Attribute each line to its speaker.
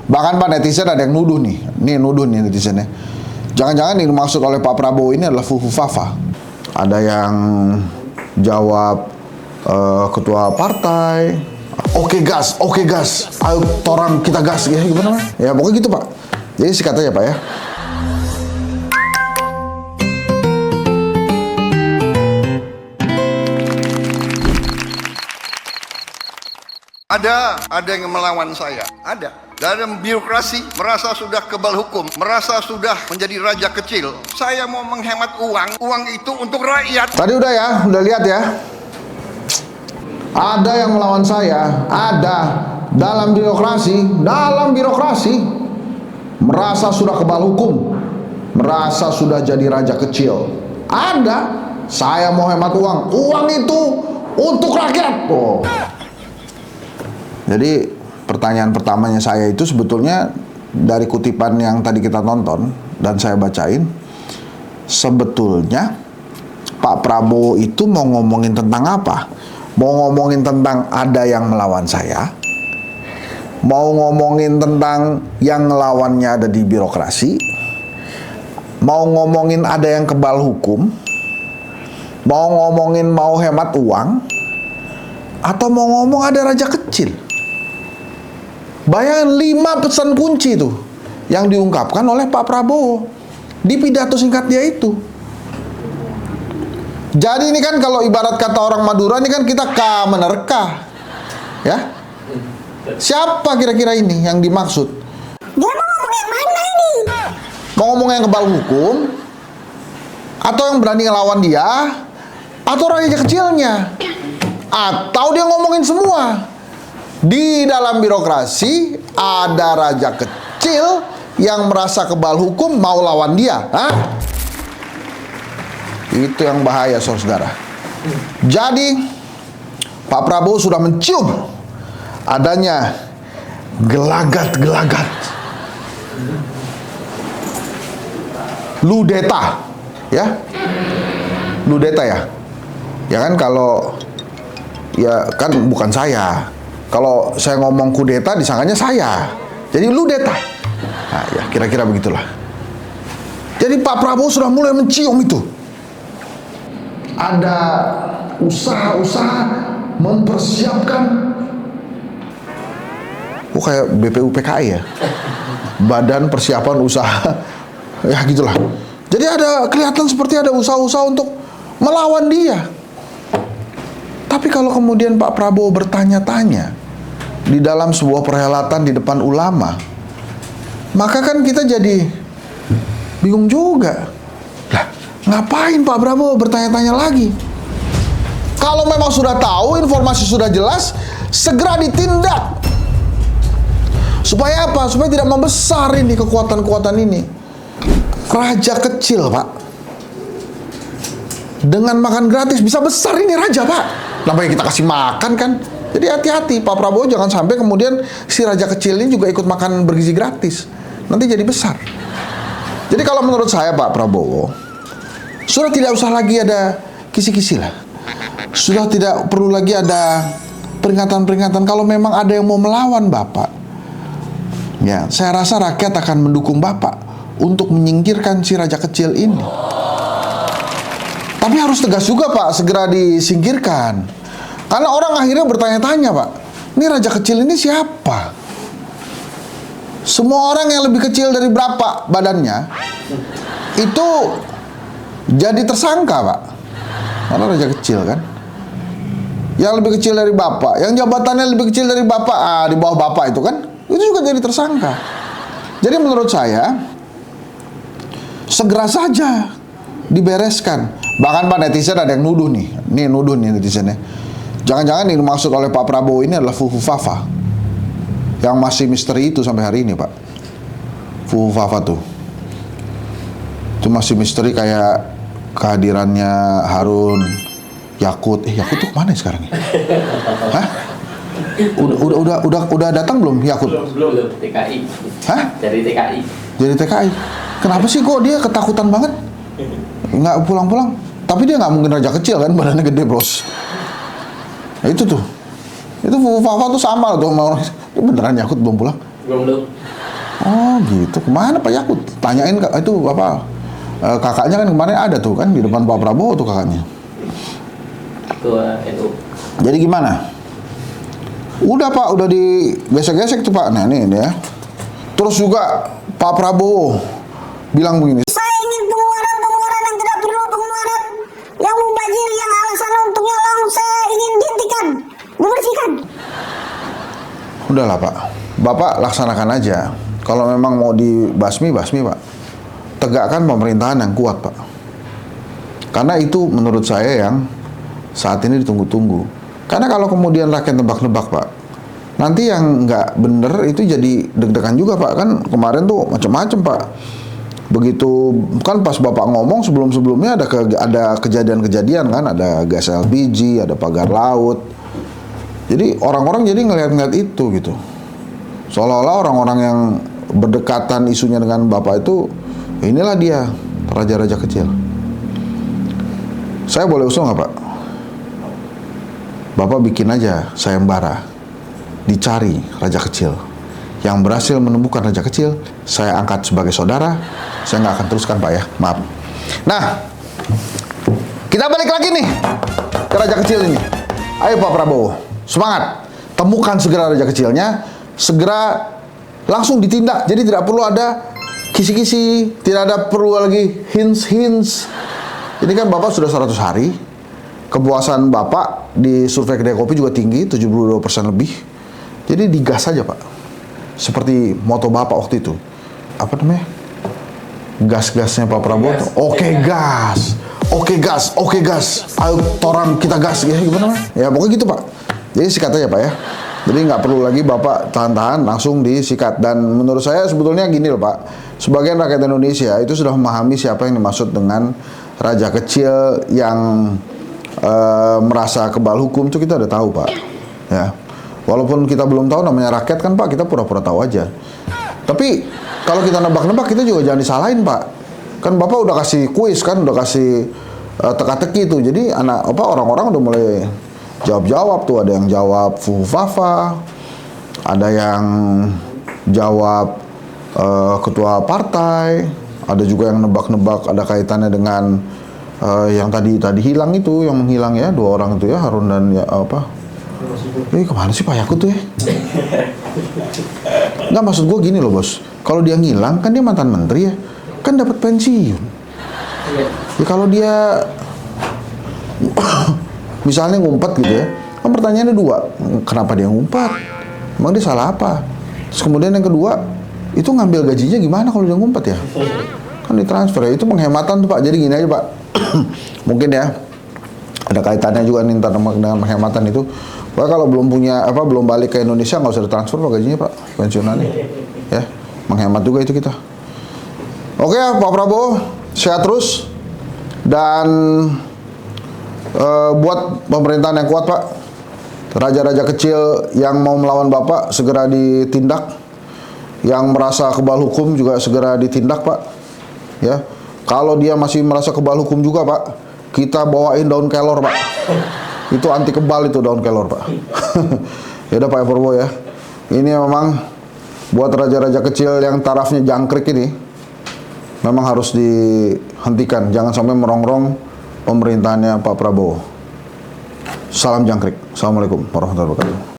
Speaker 1: Bahkan Pak netizen ada yang nuduh nih. Nuduh nih netizennya. Jangan-jangan yang dimaksud oleh Pak Prabowo ini adalah Fufu Fafa. Ada yang jawab ketua partai. Oke gas. Ayo torang kita gas. Ya gimana Mas? Ya pokoknya gitu Pak. Jadi sikat aja Pak ya.
Speaker 2: Ada yang melawan saya, ada. Dalam birokrasi merasa sudah kebal hukum, merasa sudah menjadi raja kecil. Saya mau menghemat uang itu untuk rakyat.
Speaker 1: Tadi udah ya, udah lihat ya. Ada yang melawan saya, ada. Dalam birokrasi merasa sudah kebal hukum, merasa sudah jadi raja kecil. Ada. Saya mau hemat uang itu untuk rakyat. Oh. Jadi pertanyaan pertamanya saya itu sebetulnya dari kutipan yang tadi kita tonton dan saya bacain, sebetulnya Pak Prabowo itu mau ngomongin tentang apa? Mau ngomongin tentang ada yang melawan saya? Mau ngomongin tentang yang ngelawannya ada di birokrasi? Mau ngomongin ada yang kebal hukum? Mau ngomongin mau hemat uang? Atau mau ngomong ada raja kecil? Bayangin 5 pesan kunci itu yang diungkapkan oleh Pak Prabowo di pidato singkat dia itu. Jadi ini kan kalau ibarat kata orang Madura ini kan kita menerka. Ya. Siapa kira-kira ini yang dimaksud?
Speaker 3: Dia mau ngomong yang mana ini?
Speaker 1: Mau ngomong yang kebal hukum? Atau yang berani ngelawan dia? Atau raja kecilnya? Atau dia ngomongin semua? Di dalam birokrasi ada raja kecil yang merasa kebal hukum mau lawan dia. Itu yang bahaya saudara. Jadi Pak Prabowo sudah mencium adanya gelagat-gelagat ludeta, ya. Ludeta ya. Ya kan kalau ya kan bukan saya. Kalau saya ngomong kudeta disangkanya saya. Jadi ludeta. Nah, ya kira-kira begitulah. Jadi Pak Prabowo sudah mulai mencium itu. Ada usaha-usaha mempersiapkan kayak BPUPKI ya. Badan Persiapan Usaha. Ya gitulah. Jadi ada kelihatan seperti ada usaha-usaha untuk melawan dia. Tapi kalau kemudian Pak Prabowo bertanya-tanya di dalam sebuah perhelatan di depan ulama, maka kan kita jadi bingung juga. Lah, ngapain Pak Prabowo bertanya-tanya lagi? Kalau memang sudah tahu, informasi sudah jelas, segera ditindak. Supaya apa? Supaya tidak membesar ini kekuatan-kekuatan ini. Raja kecil, Pak. Dengan makan gratis bisa besar ini raja, Pak. Namanya kita kasih makan kan. Jadi hati-hati Pak Prabowo jangan sampai kemudian si raja kecil ini juga ikut makan bergizi gratis. Nanti jadi besar. Jadi kalau menurut saya Pak Prabowo sudah tidak usah lagi ada kisi-kisi lah. Sudah tidak perlu lagi ada peringatan-peringatan kalau memang ada yang mau melawan Bapak. Ya, saya rasa rakyat akan mendukung Bapak untuk menyingkirkan si raja kecil ini. Tapi harus tegas juga Pak, segera disingkirkan. Karena orang akhirnya bertanya-tanya Pak, ini raja kecil ini siapa? Semua orang yang lebih kecil dari berapa badannya itu jadi tersangka Pak. Karena raja kecil kan. Yang lebih kecil dari Bapak, yang jabatannya lebih kecil dari Bapak, di bawah Bapak itu kan, itu juga jadi tersangka. Jadi menurut saya segera saja dibereskan. Bahkan Pak netizen ada yang nuduh nih. Nuduh nih netizennya. Jangan-jangan yang dimaksud oleh Pak Prabowo ini adalah Fufu Fafa. Yang masih misteri itu sampai hari ini, Pak. Fufu Fafa tuh. Itu masih misteri kayak kehadirannya Harun, Yakut. Yakut tuh kemana sekarang ya? Hah? Udah datang belum Yakut?
Speaker 4: Belum TKI.
Speaker 1: Hah?
Speaker 4: Dari TKI.
Speaker 1: Jadi TKI. Kenapa sih kok dia ketakutan banget? Nggak pulang-pulang. Tapi dia nggak mungkin raja kecil kan, badannya gede bros. Nah, itu tuh. Itu Fufu Fafa tuh sama tuh sama orang. Ini beneran Yakut belum pulang?
Speaker 4: Belum.
Speaker 1: Oh gitu, kemana Pak Yakut? Tanyain itu Bapak, kakaknya kan kemarin ada tuh kan di depan Pak Prabowo tuh kakaknya.
Speaker 4: Ketua NU.
Speaker 1: Jadi gimana? Udah Pak, udah digesek-gesek tuh Pak. Nah ini ya. Terus juga Pak Prabowo bilang begini.
Speaker 3: Saya ingin pengeluaran yang tidak perlu, pengeluaran yang mubazir, yang alasan untuk nyolong, saya ingin dihentikan, dibersihkan.
Speaker 1: Udahlah Pak, Bapak laksanakan aja. Kalau memang mau dibasmi, basmi Pak. Tegakkan pemerintahan yang kuat Pak. Karena itu menurut saya yang saat ini ditunggu-tunggu. Karena kalau kemudian rakyat nebak-nebak Pak, nanti yang nggak bener itu jadi deg-degan juga Pak. Kan kemarin tuh macam-macam Pak. Begitu kan pas Bapak ngomong sebelum-sebelumnya ada kejadian-kejadian kan, ada gas LPG, ada pagar laut. Jadi orang-orang jadi ngeliat-ngeliat itu gitu. Seolah-olah orang-orang yang berdekatan isunya dengan Bapak itu, inilah dia raja-raja kecil. Saya boleh usul nggak Pak? Bapak bikin aja sayembara, dicari raja kecil. Yang berhasil menemukan raja kecil, saya angkat sebagai saudara. Saya nggak akan teruskan Pak ya, maaf. Nah, kita balik lagi nih ke raja kecil ini. Ayo Pak Prabowo, semangat. Temukan segera raja kecilnya, segera langsung ditindak. Jadi tidak perlu ada kisi-kisi, tidak ada perlu lagi hints-hints. Ini kan Bapak sudah 100 hari. Kepuasan Bapak di survei kedai kopi juga tinggi, 72% lebih. Jadi digas aja Pak. Seperti moto Bapak waktu itu. Apa namanya? Gas-gasnya Pak Prabowo. Oke gas. Oke gas. Oke gas. Ayo torang kita gas. Ya, gimana namanya? Ya pokoknya gitu Pak. Jadi sikat aja Pak ya. Jadi nggak perlu lagi Bapak tahan-tahan, langsung disikat. Dan menurut saya sebetulnya gini loh Pak. Sebagian rakyat Indonesia itu sudah memahami siapa yang dimaksud dengan raja kecil yang merasa kebal hukum, itu kita udah tahu Pak. Ya. Walaupun kita belum tahu namanya rakyat kan Pak, kita pura-pura tahu aja. Tapi kalau kita nebak-nebak kita juga jangan disalahin Pak. Kan Bapak udah kasih kuis kan, udah kasih teka-teki tuh. Jadi orang-orang udah mulai jawab-jawab tuh. Ada yang jawab Fufafa, ada yang jawab ketua partai, ada juga yang nebak-nebak ada kaitannya dengan yang tadi hilang itu, yang menghilang ya, 2 orang itu ya, Harun dan ya apa? Kemana sih Pak Yakut tuh ya? Nggak, maksud gue gini loh bos, kalau dia ngilang kan dia mantan menteri ya, kan dapat pensiun. Ya kalau dia misalnya ngumpet gitu ya, kan pertanyaannya 2, kenapa dia ngumpet? Emang dia salah apa? Terus kemudian yang kedua, itu ngambil gajinya gimana kalau dia ngumpet ya? Kan ditransfer ya, itu penghematan tuh Pak. Jadi gini aja Pak, mungkin ya ada kaitannya juga nih dengan penghematan itu. Pak kalau belum belum balik ke Indonesia nggak usah ditransfer Pak gajinya Pak, pensiunannya ya, menghemat juga itu kita. Oke Pak Prabowo, sehat terus dan buat pemerintahan yang kuat Pak. Raja-raja kecil yang mau melawan Bapak segera ditindak, yang merasa kebal hukum juga segera ditindak Pak. Ya, kalau dia masih merasa kebal hukum juga Pak, kita bawain daun kelor Pak. Itu anti kebal itu daun kelor Pak. Ya udah Pak Prabowo ya. Ini memang buat raja-raja kecil yang tarafnya jangkrik ini memang harus dihentikan. Jangan sampai merongrong pemerintahannya Pak Prabowo. Salam jangkrik. Assalamualaikum warahmatullahi wabarakatuh.